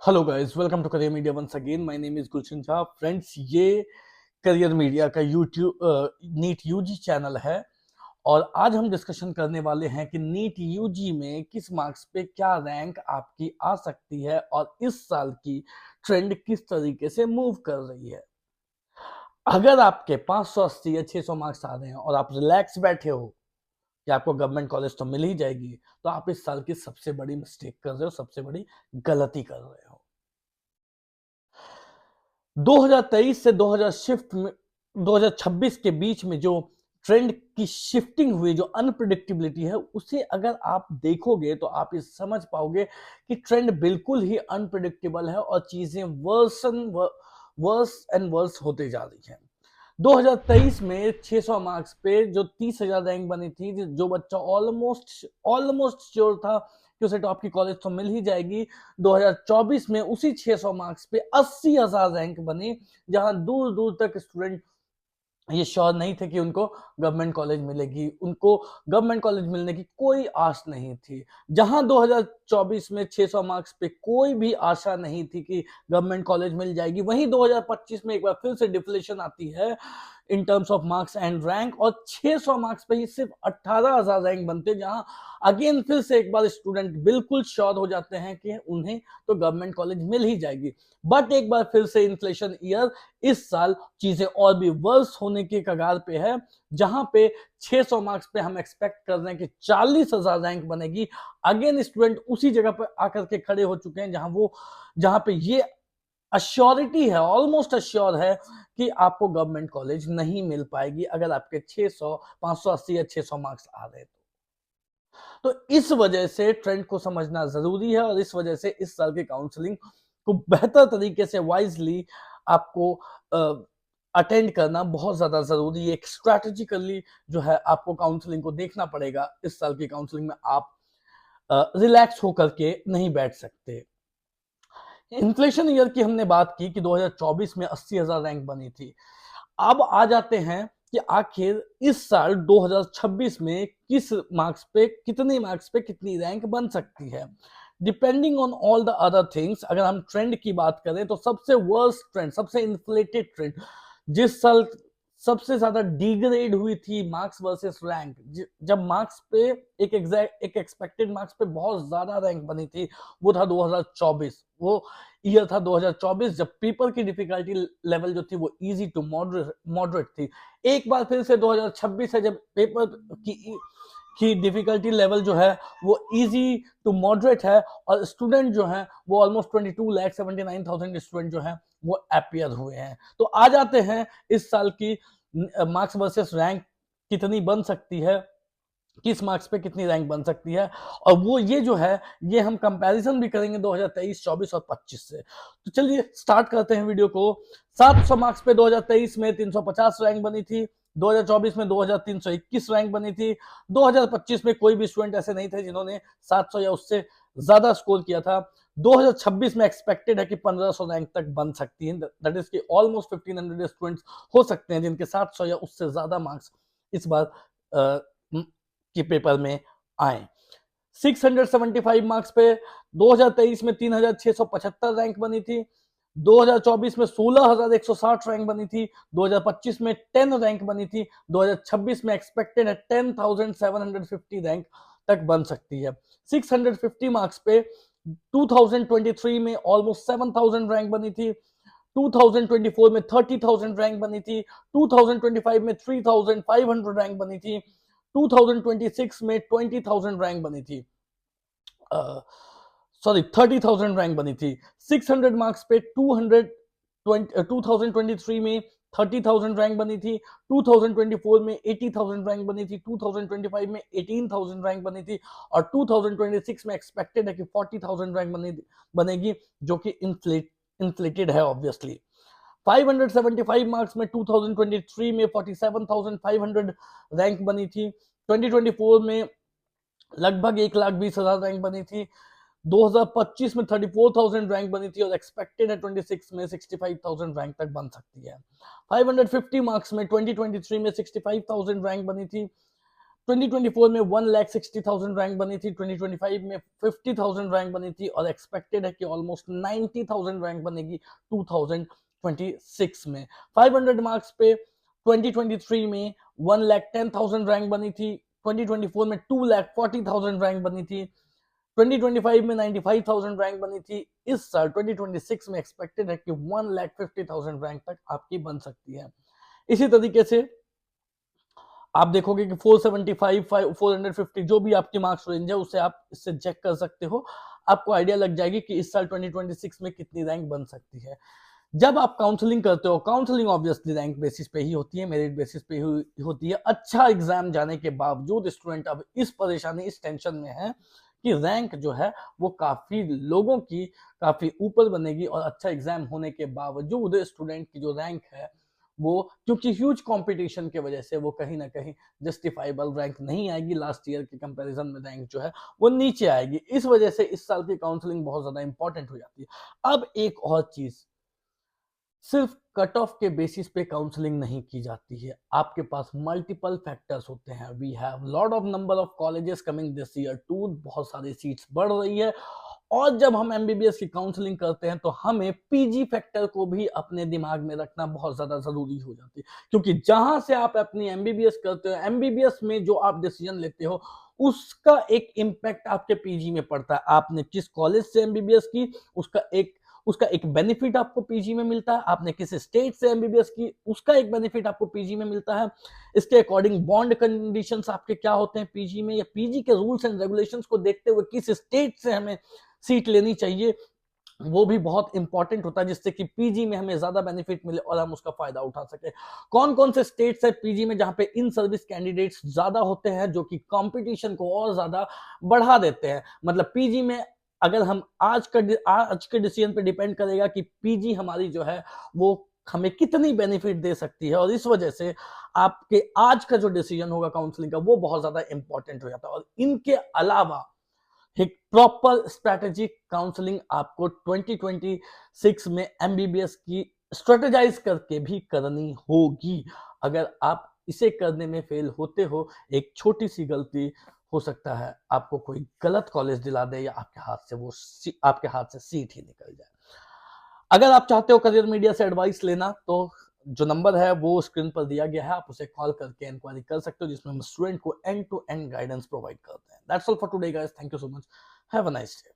Hello guys, welcome to career media once again. My name is Gulshan Jha. Friends, ये career media का YouTube NEET UG channel है और आज हम डिस्कशन करने वाले हैं कि नीट यूजी में किस मार्क्स पे क्या रैंक आपकी आ सकती है और इस साल की ट्रेंड किस तरीके से मूव कर रही है। अगर आपके 580 या 600 मार्क्स आ रहे हैं और आप रिलैक्स बैठे हो कि आपको गवर्नमेंट कॉलेज तो मिल ही जाएगी, तो आप इस साल की सबसे बड़ी मिस्टेक कर रहे हो, सबसे बड़ी गलती कर रहे हो। 2023 से 2026 के बीच में जो ट्रेंड की शिफ्टिंग हुई, जो अनप्रिडिक्टेबिलिटी है, उसे अगर आप देखोगे तो आप ये समझ पाओगे कि ट्रेंड बिल्कुल ही अनप्रिडिक्टेबल है और चीजें वर्स एंड वर्स होते जा रही हैं। 2023 में 600 मार्क्स पे जो 30,000 रैंक बनी थी, जो बच्चा ऑलमोस्ट ऑलमोस्ट श्योर था कि उसे टॉप की कॉलेज तो मिल ही जाएगी, 2024 में उसी 600 मार्क्स पे 80,000 रैंक बनी, जहां दूर दूर तक स्टूडेंट ये श्योर नहीं थे कि उनको गवर्नमेंट कॉलेज मिलेगी, उनको गवर्नमेंट कॉलेज मिलने की कोई आस नहीं थी। जहां 2024 में 600 मार्क्स पे कोई भी आशा नहीं थी कि गवर्नमेंट कॉलेज मिल जाएगी, वहीं 2025 में एक बार फिर से डिफ्लेशन आती है in terms of marks and rank, और 600 मार्क्स पे ही सिर्फ 18,000 रैंक बनते, जहां अगेन फिर से एक बार स्टूडेंट बिल्कुल श्योर हो जाते हैं कि उन्हें तो गवर्नमेंट कॉलेज मिल ही जाएगी। बट एक बार फिर से इन्फ्लेशन ईयर, इस साल चीजें और भी वर्स होने के कगार पे है, जहां पे 600 मार्क्स पे हम एक्सपेक्ट कर रहे हैं कि 40,000 रैंक बनेगी। अगेन स्टूडेंट उसी जगह पर आकर के खड़े हो चुके हैं जहां पे ये अश्योरिटी है, ऑलमोस्ट अश्योर है कि आपको गवर्नमेंट कॉलेज नहीं मिल पाएगी अगर आपके 600 580 या 600 मार्क्स आ रहे तो इस वजह से ट्रेंड को समझना जरूरी है और इस वजह से इस साल की काउंसलिंग को बेहतर तरीके से वाइजली आपको अटेंड करना बहुत ज्यादा जरूरी है। एक स्ट्रैटेजिकली जो है आपको काउंसलिंग को देखना पड़ेगा। इस साल की काउंसलिंग में आप रिलैक्स होकर के नहीं बैठ सकते। इन्फ्लेशन ईयर की हमने बात की कि 2024 में 80,000 रैंक बनी थी। अब आ जाते हैं कि आखिर इस साल 2026 में किस मार्क्स पे, कितने मार्क्स पे कितनी रैंक बन सकती है, depending on all the other things. अगर हम ट्रेंड की बात करें तो सबसे वर्स्ट ट्रेंड, सबसे इन्फ्लेटेड ट्रेंड, जिस साल सबसे ज्यादा डिग्रेड हुई थी मार्क्स वर्सेस रैंक, जब मार्क्स पे एक एक्सपेक्टेड मार्क्स पे बहुत ज्यादा रैंक बनी थी, वो था 2024। वो ईयर था 2024 जब पेपर की डिफिकल्टी लेवल जो थी वो इजी टू मॉडरेट थी। एक बार फिर से 2026 है जब पेपर की डिफिकल्टी लेवल जो है वो इजी टू मॉडरेट है और स्टूडेंट जो है वो ऑलमोस्ट 22,79,000 स्टूडेंट जो है वो अपियर हुए हैं। तो आ जाते हैं इस साल की मार्क्स वर्सेस रैंक कितनी बन सकती है, किस मार्क्स पे कितनी रैंक बन सकती है, और वो ये जो है ये हम कंपैरिजन भी करेंगे 2023, 24 और 25 से। तो चलिए स्टार्ट करते हैं वीडियो को। 700 मार्क्स पे 2023 में 350 रैंक बनी थी, 2024 में 2321 रैंक बनी थी, 2025 में कोई भी स्टूडेंट ऐसे नहीं थे जिन्होंने 700 या उससे ज्यादा स्कोर किया था। 2026 में एक्सपेक्टेड है कि 1500 रैंक तक बन सकती है, दैट इज कि ऑलमोस्ट 1500 स्टूडेंट्स हो सकते हैं जिनके 700 या उससे ज्यादा मार्क्स इस बार के पेपर में आए। 675 मार्क्स पे 2023 में 3,675 रैंक बनी थी, 2024 में 16,160 रैंक बनी थी, 2025 में 10 रैंक बनी थी, 2026 में एक्सपेक्टेड है 10,750 रैंक तक बन सकती है। 650 मार्क्स पे 2023 में ऑलमोस्ट 7,000 रैंक बनी थी, 2024 में 30,000 रैंक बनी थी, 2025 में 3,500 रैंक बनी थी, 2026 में 20,000 रैंक बनी थी, सॉरी 30,000 रैंक बनी थी। 600 मार्क्स पे 2023 में 30,000 रैंक बनी थी, 2024 में 80,000 रैंक बनी थी, 2025 में 18,000 रैंक बनी थी और 2026 में एक्सपेक्टेड है कि 40,000 रैंक बनेगी, जो कि इन्फ्लेटेड है ऑब्वियसली। 575 मार्क्स में 2023 में 47,500 रैंक बनी थी, 2024 में लगभग 1,20,000 रैंक बनी थी, 2025 में 34,000 रैंक बनी थी और एक्सपेक्टेड है 26 में 65,000 रैंक तक बन सकती है। 550 मार्क्स में 2023 में 65,000 रैंक बनी थी, 2024 में 1,60,000 रैंक बनी थी, 2025 में 50,000 रैंक बनी थी और एक्सपेक्टेड है कि ऑलमोस्ट 90,000 रैंक बनेगी 2026 में। 500 मार्क्स पे 2023 में 1,10,000 रैंक बनी थी, 2024 में 2,40,000 रैंक बनी थी, 2025 में 95,000 रैंक बनी थी। इस साल 2026 में एक्सपेक्टेड है कि 1,50,000 रैंक तक आपकी बन सकती है। इसी तरीके से आप देखोगे कि 475, 450 जो भी आपकी मार्क्स रेंज है उसे आप इससे चेक कर सकते हो। आपको आइडिया लग जाएगी कि इस साल 2026 में कितनी रैंक बन सकती है। जब आप काउंसलिंग करते हो, काउंसलिंग ऑब्वियसली रैंक बेसिस पे ही होती है, मेरिट बेसिस पे ही होती है। अच्छा एग्जाम जाने के बावजूद स्टूडेंट अब इस परेशानी, इस टेंशन में है कि रैंक जो है वो काफी लोगों की काफी ऊपर बनेगी और अच्छा एग्जाम होने के बावजूद स्टूडेंट की जो रैंक है वो, क्योंकि ह्यूज कंपटीशन के वजह से वो कहीं ना कहीं जस्टिफाइबल रैंक नहीं आएगी। लास्ट ईयर के कंपैरिजन में रैंक जो है वो नीचे आएगी। इस वजह से इस साल की काउंसलिंग बहुत ज्यादा इंपॉर्टेंट हो जाती है। अब एक और चीज, सिर्फ कट ऑफ के बेसिस पे काउंसलिंग नहीं की जाती है। आपके पास मल्टीपल फैक्टर्स होते हैं। We have lot of number of colleges coming this year too, बहुत सारी सीट्स बढ़ रही है। और जब हम एमबीबीएस की काउंसलिंग करते हैं तो हमें पीजी फैक्टर को भी अपने दिमाग में रखना बहुत ज्यादा जरूरी हो जाती है, क्योंकि जहां से आप अपनी एमबीबीएस करते हो, एमबीबीएस में जो आप डिसीजन लेते हो उसका एक इम्पैक्ट आपके पीजी में पड़ता है। आपने किस कॉलेज से एमबीबीएस की उसका एक बेनिफिट आपको पीजी में मिलता है। आपने किस स्टेट से एमबीबीएस की उसका एक बेनिफिट आपको पीजी में मिलता है। इसके अकॉर्डिंग बॉन्ड कंडीशंस आपके क्या होते हैं पीजी में, या पीजी के रूल्स एंड रेगुलेशंस को देखते हुए किस स्टेट से हमें सीट लेनी चाहिए, वो भी बहुत इंपॉर्टेंट होता है, जिससे कि पीजी में हमें ज्यादा बेनिफिट मिले और हम उसका फायदा उठा सके। कौन कौन से स्टेट्स है पीजी में जहां पे इन सर्विस कैंडिडेट्स ज्यादा होते हैं, जो कि कंपटीशन को और ज्यादा बढ़ा देते हैं। मतलब पीजी में अगर हम आज के डिसीजन पे डिपेंड करेगा कि पीजी हमारी जो है वो हमें कितनी बेनिफिट दे सकती है, और इस वजह से आपके आज का जो डिसीजन होगा काउंसलिंग का वो बहुत ज्यादा इंपॉर्टेंट हो जाता है। और इनके अलावा एक प्रॉपर स्ट्रेटेजिक काउंसलिंग आपको 2026 में एमबीबीएस की स्ट्रेटेजाइज करके भी करनी होगी। अगर आप इसे करने में फेल होते हो, एक छोटी सी गलती हो सकता है आपको कोई गलत कॉलेज दिला दे या आपके हाथ से सीट ही निकल जाए। अगर आप चाहते हो करियर मीडिया से एडवाइस लेना तो जो नंबर है वो स्क्रीन पर दिया गया है, आप उसे कॉल करके इंक्वायरी कर सकते हो, जिसमें हम स्टूडेंट को end to end guidance provide करते हैं। That's all for today guys, thank you so much, have a nice day.